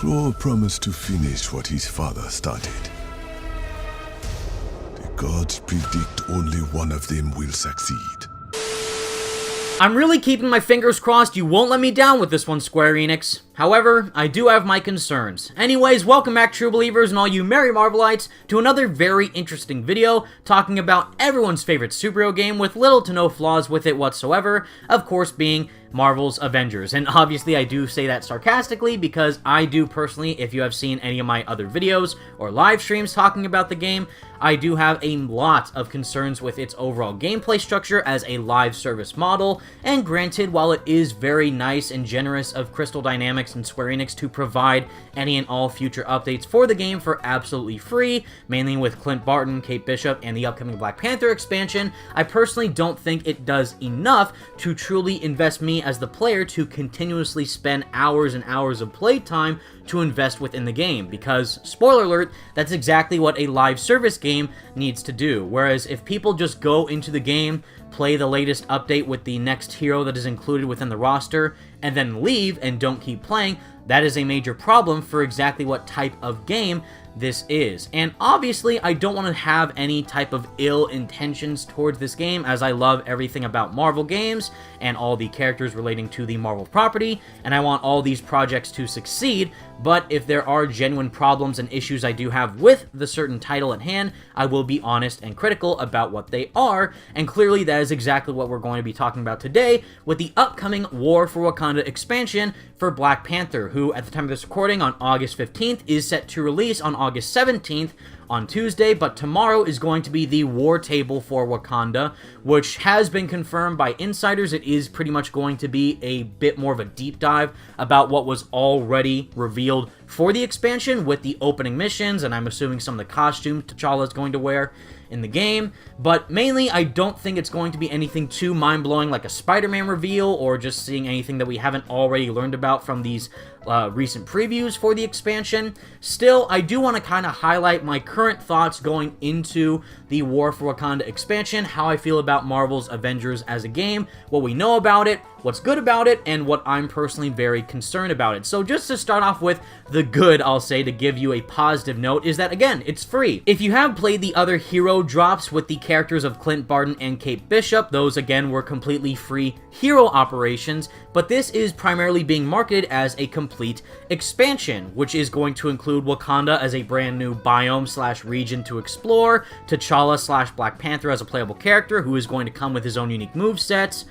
Thor promised to finish what his father started. The gods predict only one of them will succeed. I'm really keeping my fingers crossed you won't let me down with this one, Square Enix. However, I do have my concerns. Anyways, welcome back, true believers and all you merry Marvelites, to another very interesting video talking about everyone's favorite superhero game with little to no flaws with it whatsoever, of course being Marvel's Avengers. And obviously I do say that sarcastically because I do personally, if you have seen any of my other videos or live streams talking about the game, I do have a lot of concerns with its overall gameplay structure as a live service model, and granted, while it is very nice and generous of Crystal Dynamics and Square Enix to provide any and all future updates for the game for absolutely free, mainly with Clint Barton, Kate Bishop, and the upcoming Black Panther expansion, I personally don't think it does enough to truly invest me as the player to continuously spend hours and hours of playtime to invest within the game, because, spoiler alert, that's exactly what a live service game needs to do. Whereas if people just go into the game, play the latest update with the next hero that is included within the roster, and then leave and don't keep playing, that is a major problem for exactly what type of game this is. And obviously, I don't want to have any type of ill intentions towards this game, as I love everything about Marvel games and all the characters relating to the Marvel property, and I want all these projects to succeed. But if there are genuine problems and issues I do have with the certain title at hand, I will be honest and critical about what they are, and clearly that is exactly what we're going to be talking about today with the upcoming War for Wakanda expansion for Black Panther, who at the time of this recording on August 15th is set to release on August 17th on Tuesday, but tomorrow is going to be the war table for Wakanda, which has been confirmed by insiders. It is pretty much going to be a bit more of a deep dive about what was already revealed for the expansion with the opening missions, and I'm assuming some of the costumes T'Challa is going to wear in the game. But mainly, I don't think it's going to be anything too mind-blowing like a Spider-Man reveal or just seeing anything that we haven't already learned about from these recent previews for the expansion. Still, I do want to kind of highlight my current thoughts going into the War for Wakanda expansion, how I feel about Marvel's Avengers as a game, what we know about it, what's good about it, and what I'm personally very concerned about it. So just to start off with the good, I'll say, to give you a positive note, is that, again, it's free. If you have played the other hero drops with the characters of Clint Barton and Kate Bishop, those, again, were completely free hero operations, but this is primarily being marketed as a complete expansion, which is going to include Wakanda as a brand new biome slash region to explore, T'Challa slash Black Panther as a playable character who is going to come with his own unique movesets,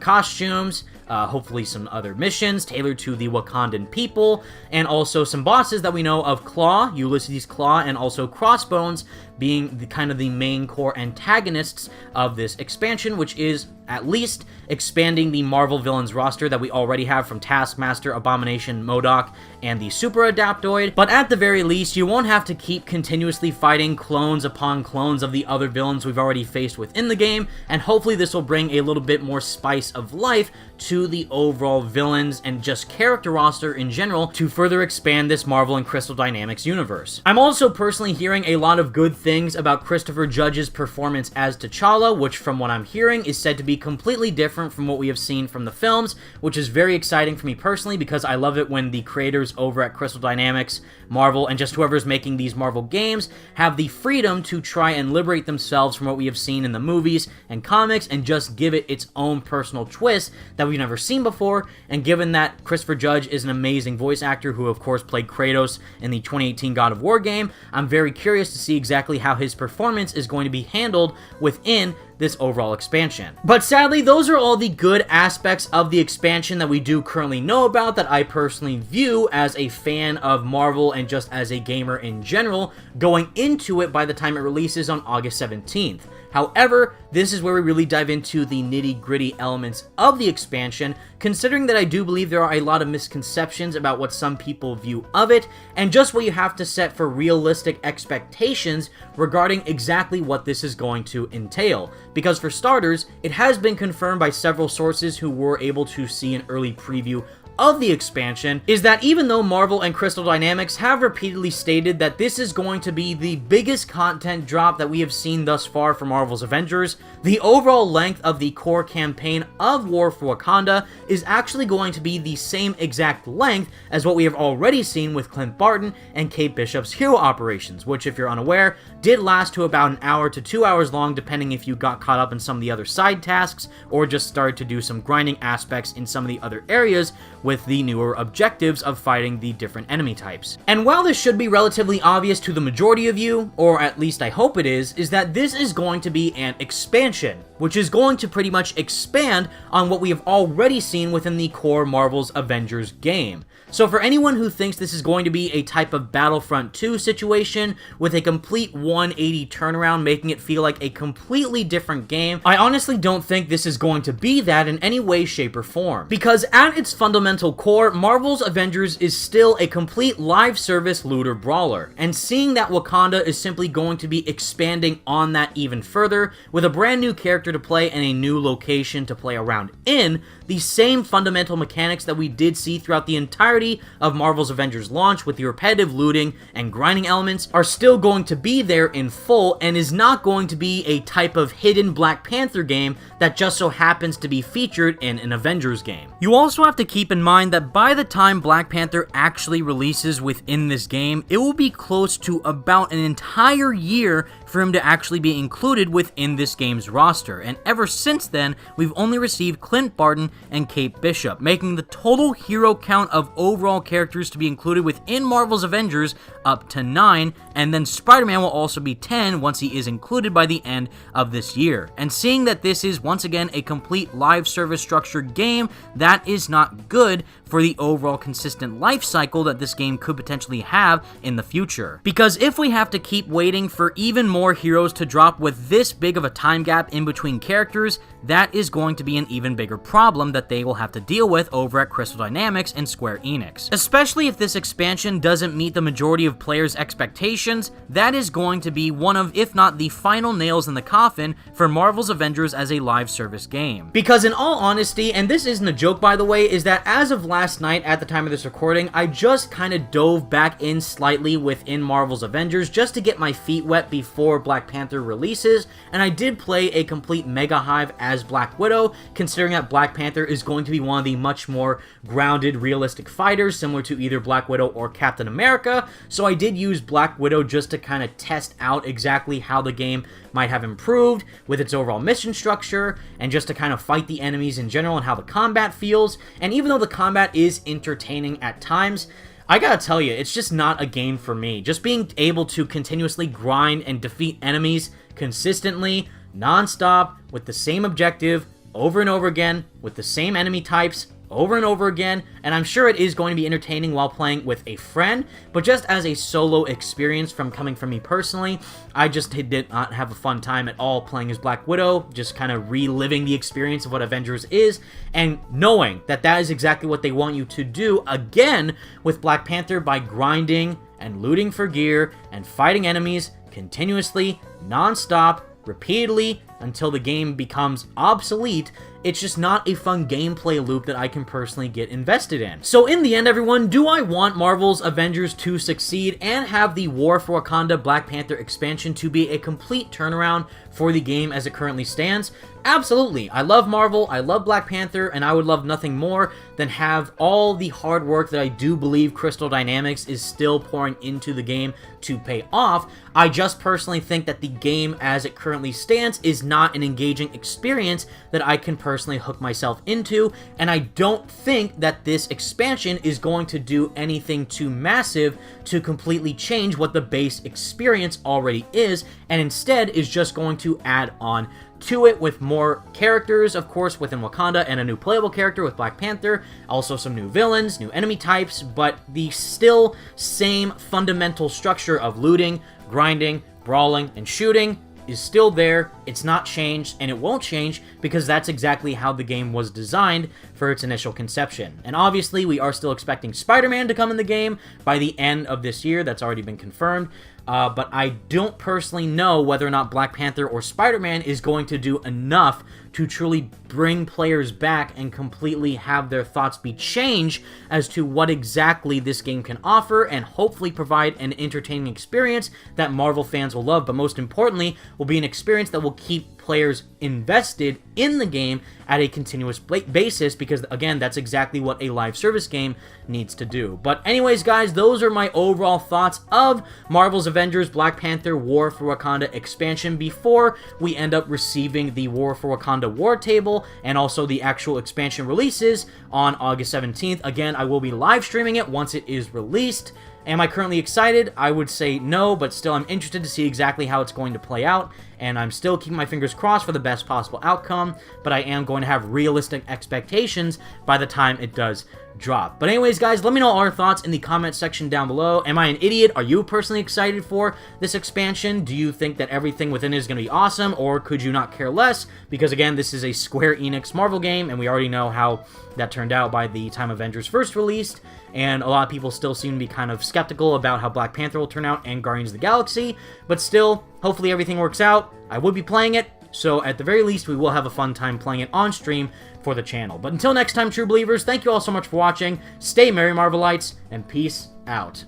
costumes, hopefully some other missions tailored to the Wakandan people, and also some bosses that we know of Claw, Ulysses Claw, and also Crossbones being kind of the main core antagonists of this expansion, which is at least expanding the Marvel villains roster that we already have from Taskmaster, Abomination, MODOK, and the Super Adaptoid. But at the very least, you won't have to keep continuously fighting clones upon clones of the other villains we've already faced within the game, and hopefully this will bring a little bit more spice of life to the overall villains and just character roster in general to further expand this Marvel and Crystal Dynamics universe. I'm also personally hearing a lot of good things about Christopher Judge's performance as T'Challa, which from what I'm hearing is said to be completely different from what we have seen from the films, which is very exciting for me personally because I love it when the creators over at Crystal Dynamics, Marvel, and just whoever's making these Marvel games have the freedom to try and liberate themselves from what we have seen in the movies and comics and just give it its own personal twist that we've never seen before. And given that Christopher Judge is an amazing voice actor who of course played Kratos in the 2018 God of War game, I'm very curious to see exactly how his performance is going to be handled within this overall expansion. But sadly, those are all the good aspects of the expansion that we do currently know about that I personally view as a fan of Marvel and just as a gamer in general going into it by the time it releases on August 17th. However, this is where we really dive into the nitty-gritty elements of the expansion, considering that I do believe there are a lot of misconceptions about what some people view of it, and just what you have to set for realistic expectations regarding exactly what this is going to entail. Because for starters, it has been confirmed by several sources who were able to see an early preview of the expansion is that even though Marvel and Crystal Dynamics have repeatedly stated that this is going to be the biggest content drop that we have seen thus far for Marvel's Avengers, the overall length of the core campaign of War for Wakanda is actually going to be the same exact length as what we have already seen with Clint Barton and Kate Bishop's hero operations, which, if you're unaware, did last to about an hour to 2 hours long, depending if you got caught up in some of the other side tasks or just started to do some grinding aspects in some of the other areas with the newer objectives of fighting the different enemy types. And while this should be relatively obvious to the majority of you, or at least I hope it is that this is going to be an expansion, which is going to pretty much expand on what we have already seen within the core Marvel's Avengers game. So for anyone who thinks this is going to be a type of Battlefront 2 situation with a complete 180 turnaround, making it feel like a completely different game, I honestly don't think this is going to be that in any way, shape, or form. Because at its fundamental core, Marvel's Avengers is still a complete live service looter brawler, and seeing that Wakanda is simply going to be expanding on that even further, with a brand new character to play and a new location to play around in, the same fundamental mechanics that we did see throughout the entirety of Marvel's Avengers launch with the repetitive looting and grinding elements are still going to be there in full, and is not going to be a type of hidden Black Panther game that just so happens to be featured in an Avengers game. You also have to keep in mind that by the time Black Panther actually releases within this game, it will be close to about an entire year for him to actually be included within this game's roster, and ever since then, we've only received Clint Barton and Kate Bishop, making the total hero count of overall characters to be included within Marvel's Avengers up to 9, and then Spider-Man will also be 10 once he is included by the end of this year. And seeing that this is once again a complete live service structured game, that is not good for the overall consistent life cycle that this game could potentially have in the future. Because if we have to keep waiting for even more heroes to drop with this big of a time gap in between characters, that is going to be an even bigger problem that they will have to deal with over at Crystal Dynamics and Square Enix. Especially if this expansion doesn't meet the majority of players' expectations, that is going to be one of, if not the final nails in the coffin for Marvel's Avengers as a live service game. Because in all honesty, and this isn't a joke by the way, is that as of last night at the time of this recording, I just kind of dove back in slightly within Marvel's Avengers just to get my feet wet before Black Panther releases, and I did play a complete Mega Hive as Black Widow, considering that Black Panther is going to be one of the much more grounded, realistic fighters, similar to either Black Widow or Captain America, so I did use Black Widow just to kind of test out exactly how the game might have improved with its overall mission structure, and just to kind of fight the enemies in general and how the combat feels. And even though the combat is entertaining at times, I gotta tell you, it's just not a game for me. Just being able to continuously grind and defeat enemies consistently, non-stop, with the same objective, over and over again, with the same enemy types, over and over again, and I'm sure it is going to be entertaining while playing with a friend, but just as a solo experience coming from me personally, I just did not have a fun time at all playing as Black Widow, just kind of reliving the experience of what Avengers is, and knowing that that is exactly what they want you to do again with Black Panther by grinding and looting for gear and fighting enemies continuously, non-stop, repeatedly, until the game becomes obsolete. It's just not a fun gameplay loop that I can personally get invested in. So in the end, everyone, do I want Marvel's Avengers to succeed and have the War for Wakanda Black Panther expansion to be a complete turnaround for the game as it currently stands? Absolutely. I love Marvel, I love Black Panther, and I would love nothing more than have all the hard work that I do believe Crystal Dynamics is still pouring into the game to pay off. I just personally think that the game as it currently stands is not an engaging experience that I can personally hook myself into, and I don't think that this expansion is going to do anything too massive to completely change what the base experience already is, and instead is just going to add on to it with more characters, of course, within Wakanda, and a new playable character with Black Panther, also some new villains, new enemy types, but the still same fundamental structure of looting, grinding, brawling, and shooting is still there. It's not changed, and it won't change because that's exactly how the game was designed for its initial conception. And obviously, we are still expecting Spider-Man to come in the game by the end of this year. That's already been confirmed. but I don't personally know whether or not Black Panther or Spider-Man is going to do enough to truly bring players back and completely have their thoughts be changed as to what exactly this game can offer, and hopefully provide an entertaining experience that Marvel fans will love, but most importantly, will be an experience that will keep players invested in the game at a continuous basis, because again, that's exactly what a live service game needs to do. But anyways, guys, those are my overall thoughts of Marvel's Avengers Black Panther War for Wakanda expansion before we end up receiving the War for Wakanda War table and also the actual expansion releases on August 17th. Again, I will be live streaming it once it is released. Am I currently excited? I would say no, but still I'm interested to see exactly how it's going to play out, and I'm still keeping my fingers crossed for the best possible outcome, but I am going to have realistic expectations by the time it does drop. But anyways, guys, let me know all your thoughts in the comment section down below. Am I an idiot? Are you personally excited for this expansion? Do you think that everything within it is going to be awesome, or could you not care less? Because again, this is a Square Enix Marvel game, and we already know how that turned out by the time Avengers first released, and a lot of people still seem to be kind of skeptical about how Black Panther will turn out and Guardians of the Galaxy, but still, hopefully everything works out. I would be playing it, so at the very least, we will have a fun time playing it on stream for the channel. But until next time, true believers, thank you all so much for watching. Stay merry, Marvelites, and peace out.